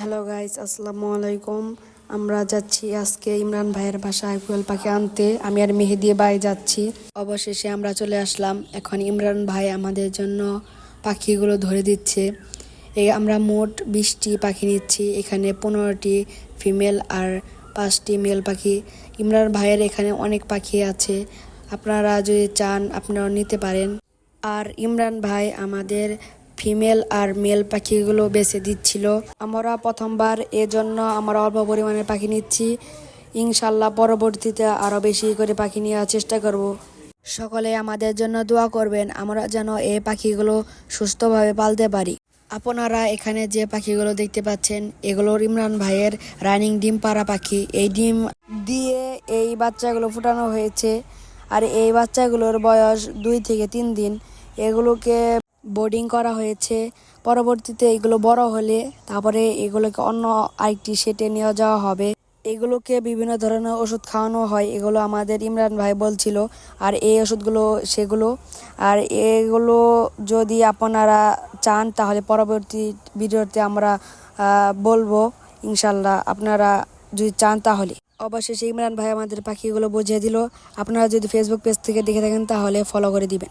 Hello guys, আসসালামু আলাইকুম। আমরা যাচ্ছি আজকে ইমরান ভাইয়ের বাসায় কোয়েল পাখি আনতে। আমি আর মেহেদি ভাই যাচ্ছি। অবশেষে আমরা চলে আসলাম। এখন ইমরান ভাই আমাদের জন্য পাখিগুলো ধরে দিচ্ছে। আমরা মোট 20টি পাখি নিচ্ছি। এখানে 15টি ফিমেল আর 5টি মেল পাখি। ইমরান ভাইয়ের এখানে অনেক পাখি আছে, আপনারা যদি চান আপনারা নিতে পারেন। আর ইমরান ভাই আমাদের ফিমেল আর মেল পাখিগুলো বেছে দিচ্ছিল। আমরা প্রথমবার এজন্য আমরা অল্প পরিমাণে পাখি নিচ্ছি। ইনশাল্লাহ পরবর্তীতে আরও বেশি করে পাখি নেওয়ার চেষ্টা করব। সকলে আমাদের জন্য দোয়া করবেন, আমরা যেন এই পাখিগুলো সুস্থভাবে পালতে পারি। আপনারা এখানে যে পাখিগুলো দেখতে পাচ্ছেন এগুলো ইমরান ভাইয়ের রানিং ডিম পাড়া পাখি। এই ডিম দিয়ে এই বাচ্চাগুলো ফুটানো হয়েছে। আর এই বাচ্চাগুলোর বয়স 2 থেকে 3 দিন। এগুলোকে বোর্ডিং করা হয়েছে। পরবর্তীতে এগুলো বড় হলে তারপরে এগুলোকে অন্য আরেকটি সেটে নিয়ে যাওয়া হবে। এগুলোকে বিভিন্ন ধরনের ওষুধ খাওয়ানো হয়, এগুলো আমাদের ইমরান ভাই বলছিল। আর এই ওষুধগুলো সেগুলো। আর এগুলো যদি আপনারা চান তাহলে পরবর্তী ভিডিওতে আমরা বলবো ইনশাল্লাহ, আপনারা যদি চান তাহলে। অবশেষে ইমরান ভাই আমাদের পাখিগুলো বুঝিয়ে দিল। আপনারা যদি ফেসবুক পেজ থেকে দেখে থাকেন তাহলে ফলো করে দিবেন।